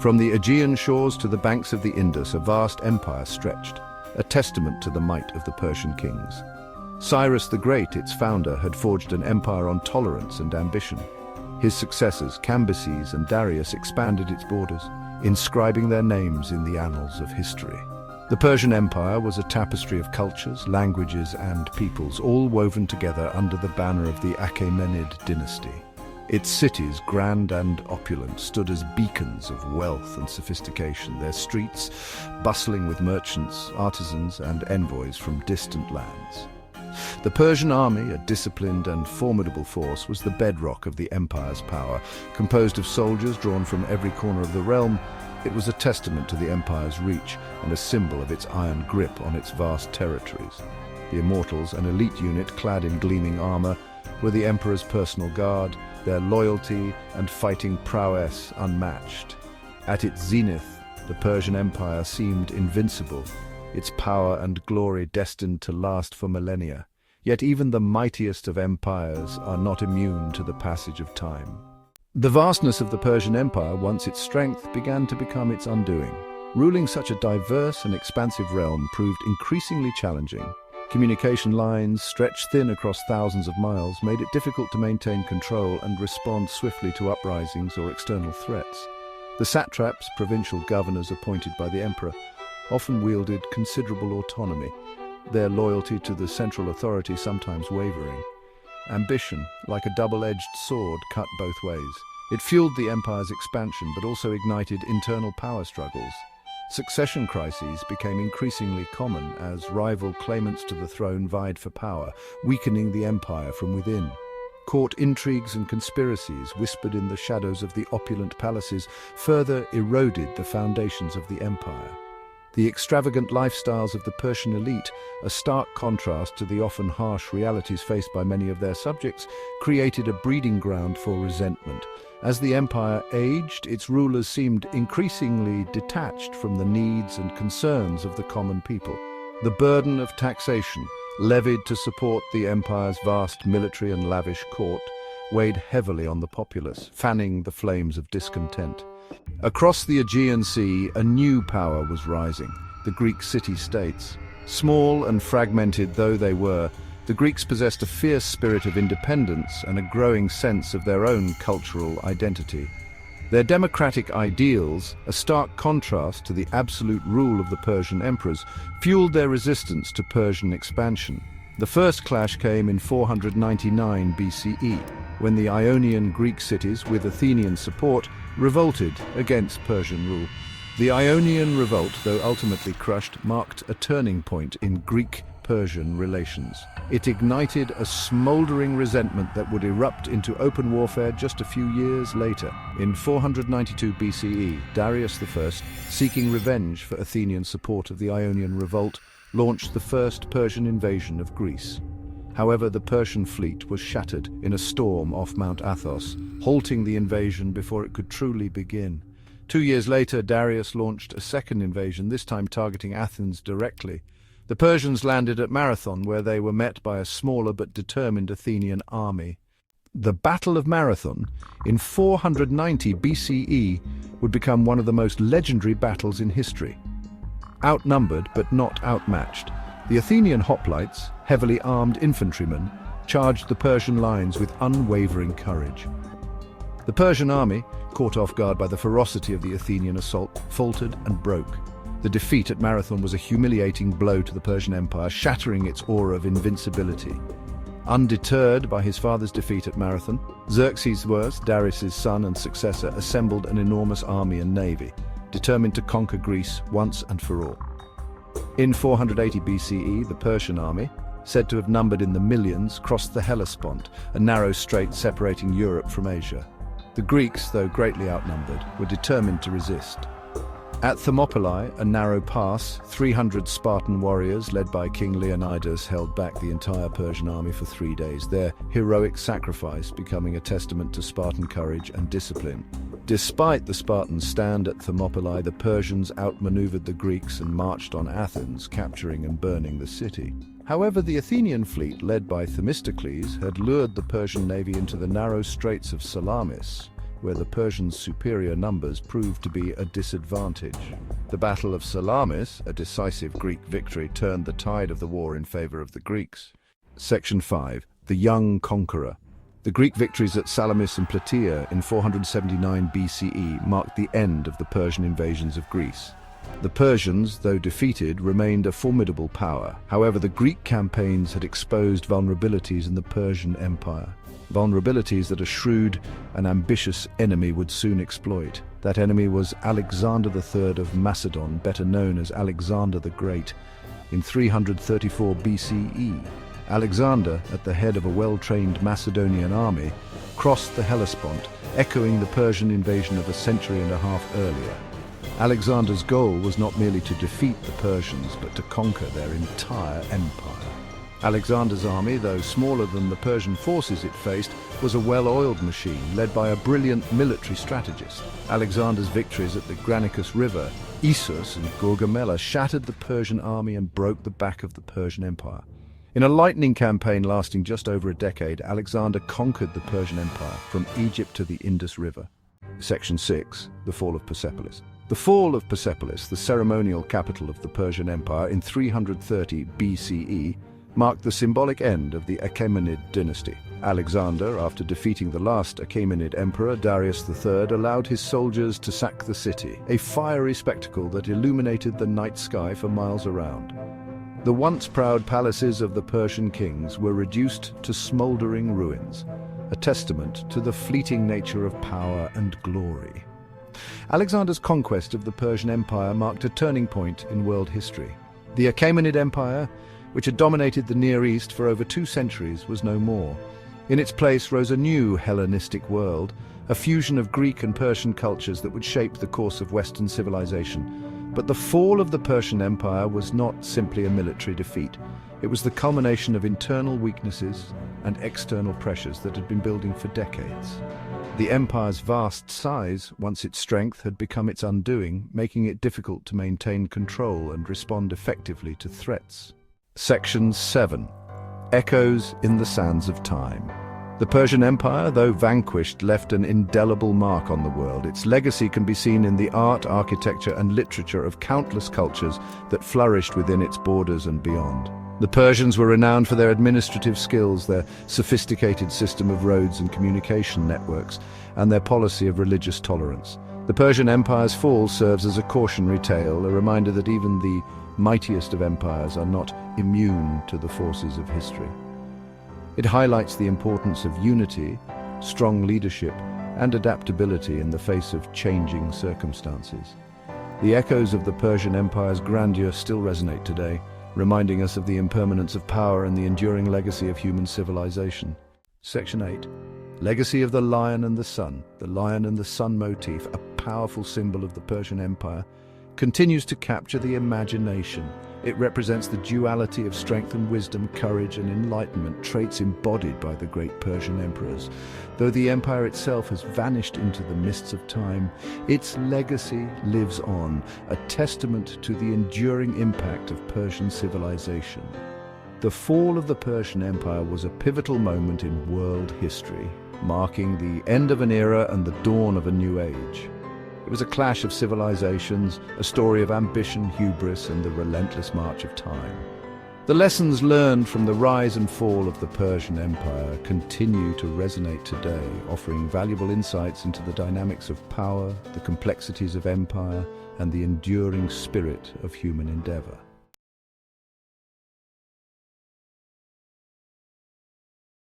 From the Aegean shores to the banks of the Indus, a vast empire stretched, a testament to the might of the Persian kings. Cyrus the Great, its founder, had forged an empire on tolerance and ambition. His successors, Cambyses and Darius, expanded its borders, inscribing their names in the annals of history. The Persian Empire was a tapestry of cultures, languages, and peoples, all woven together under the banner of the Achaemenid dynasty. Its cities, grand and opulent, stood as beacons of wealth and sophistication, their streets bustling with merchants, artisans, and envoys from distant lands. The Persian army, a disciplined and formidable force, was the bedrock of the empire's power. Composed of soldiers drawn from every corner of the realm, it was a testament to the empire's reach and a symbol of its iron grip on its vast territories. The Immortals, an elite unit clad in gleaming armor, were the emperor's personal guard, their loyalty and fighting prowess unmatched. At its zenith, the Persian Empire seemed invincible, its power and glory destined to last for millennia. Yet even the mightiest of empires are not immune to the passage of time. The vastness of the Persian Empire, once its strength, began to become its undoing. Ruling such a diverse and expansive realm proved increasingly challenging. Communication lines, stretched thin across thousands of miles, made it difficult to maintain control and respond swiftly to uprisings or external threats. The satraps, provincial governors appointed by the emperor, often wielded considerable autonomy, their loyalty to the central authority sometimes wavering. Ambition, like a double-edged sword, cut both ways. It fueled the empire's expansion, but also ignited internal power struggles. Succession crises became increasingly common as rival claimants to the throne vied for power, weakening the empire from within. Court intrigues and conspiracies, whispered in the shadows of the opulent palaces, further eroded the foundations of the empire. The extravagant lifestyles of the Persian elite, a stark contrast to the often harsh realities faced by many of their subjects, created a breeding ground for resentment. As the empire aged, its rulers seemed increasingly detached from the needs and concerns of the common people. The burden of taxation, levied to support the empire's vast military and lavish court, weighed heavily on the populace, fanning the flames of discontent. Across the Aegean Sea, a new power was rising, the Greek city-states. Small and fragmented though they were, the Greeks possessed a fierce spirit of independence and a growing sense of their own cultural identity. Their democratic ideals, a stark contrast to the absolute rule of the Persian emperors, fueled their resistance to Persian expansion. The first clash came in 499 BCE, when the Ionian Greek cities, with Athenian support, revolted against Persian rule. The Ionian revolt, though ultimately crushed, marked a turning point in Greek-Persian relations. It ignited a smoldering resentment that would erupt into open warfare just a few years later. In 492 BCE, Darius I, seeking revenge for Athenian support of the Ionian revolt, launched the first Persian invasion of Greece. However, the Persian fleet was shattered in a storm off Mount Athos, halting the invasion before it could truly begin. 2 years later, Darius launched a second invasion, this time targeting Athens directly. The Persians landed at Marathon, where they were met by a smaller but determined Athenian army. The Battle of Marathon, in 490 BCE, would become one of the most legendary battles in history. Outnumbered but not outmatched, the Athenian hoplites, heavily armed infantrymen, charged the Persian lines with unwavering courage. The Persian army, caught off guard by the ferocity of the Athenian assault, faltered and broke. The defeat at Marathon was a humiliating blow to the Persian Empire, shattering its aura of invincibility. Undeterred by his father's defeat at Marathon, Xerxes I, Darius's son and successor, assembled an enormous army and navy, determined to conquer Greece once and for all. In 480 BCE, the Persian army, said to have numbered in the millions, crossed the Hellespont, a narrow strait separating Europe from Asia. The Greeks, though greatly outnumbered, were determined to resist. At Thermopylae, a narrow pass, 300 Spartan warriors led by King Leonidas held back the entire Persian army for 3 days, their heroic sacrifice becoming a testament to Spartan courage and discipline. Despite the Spartans' stand at Thermopylae, the Persians outmaneuvered the Greeks and marched on Athens, capturing and burning the city. However, the Athenian fleet, led by Themistocles, had lured the Persian navy into the narrow straits of Salamis, where the Persians' superior numbers proved to be a disadvantage. The Battle of Salamis, a decisive Greek victory, turned the tide of the war in favor of the Greeks. Section 5. The Young Conqueror. The Greek victories at Salamis and Plataea in 479 BCE marked the end of the Persian invasions of Greece. The Persians, though defeated, remained a formidable power. However, the Greek campaigns had exposed vulnerabilities in the Persian Empire. Vulnerabilities that a shrewd and ambitious enemy would soon exploit. That enemy was Alexander III of Macedon, better known as Alexander the Great. In 334 BCE, Alexander, at the head of a well-trained Macedonian army, crossed the Hellespont, echoing the Persian invasion of a century and a half earlier. Alexander's goal was not merely to defeat the Persians, but to conquer their entire empire. Alexander's army, though smaller than the Persian forces it faced, was a well-oiled machine led by a brilliant military strategist. Alexander's victories at the Granicus River, Issus and Gaugamela shattered the Persian army and broke the back of the Persian Empire. In a lightning campaign lasting just over a decade, Alexander conquered the Persian Empire from Egypt to the Indus River. Section 6. The Fall of Persepolis. The fall of Persepolis, the ceremonial capital of the Persian Empire in 330 BCE, marked the symbolic end of the Achaemenid dynasty. Alexander, after defeating the last Achaemenid emperor, Darius III, allowed his soldiers to sack the city, a fiery spectacle that illuminated the night sky for miles around. The once proud palaces of the Persian kings were reduced to smoldering ruins, a testament to the fleeting nature of power and glory. Alexander's conquest of the Persian Empire marked a turning point in world history. The Achaemenid Empire, which had dominated the Near East for over 2 centuries, was no more. In its place rose a new Hellenistic world, a fusion of Greek and Persian cultures that would shape the course of Western civilization. But the fall of the Persian Empire was not simply a military defeat. It was the culmination of internal weaknesses and external pressures that had been building for decades. The empire's vast size, once its strength, had become its undoing, making it difficult to maintain control and respond effectively to threats. Section 7. Echoes in the Sands of Time. The Persian Empire, though vanquished, left an indelible mark on the world. Its legacy can be seen in the art, architecture, and literature of countless cultures that flourished within its borders and beyond. The Persians were renowned for their administrative skills, their sophisticated system of roads and communication networks, and their policy of religious tolerance. The Persian Empire's fall serves as a cautionary tale, a reminder that even the mightiest of empires are not immune to the forces of history. It highlights the importance of unity, strong leadership, and adaptability in the face of changing circumstances. The echoes of the Persian Empire's grandeur still resonate today, reminding us of the impermanence of power and the enduring legacy of human civilization. Section 8. Legacy of the Lion and the Sun. The Lion and the Sun motif, a powerful symbol of the Persian Empire, continues to capture the imagination. It represents the duality of strength and wisdom, courage and enlightenment, traits embodied by the great Persian emperors. Though the empire itself has vanished into the mists of time, its legacy lives on, a testament to the enduring impact of Persian civilization. The fall of the Persian Empire was a pivotal moment in world history, marking the end of an era and the dawn of a new age. It was a clash of civilizations, a story of ambition, hubris, and the relentless march of time. The lessons learned from the rise and fall of the Persian Empire continue to resonate today, offering valuable insights into the dynamics of power, the complexities of empire, and the enduring spirit of human endeavor.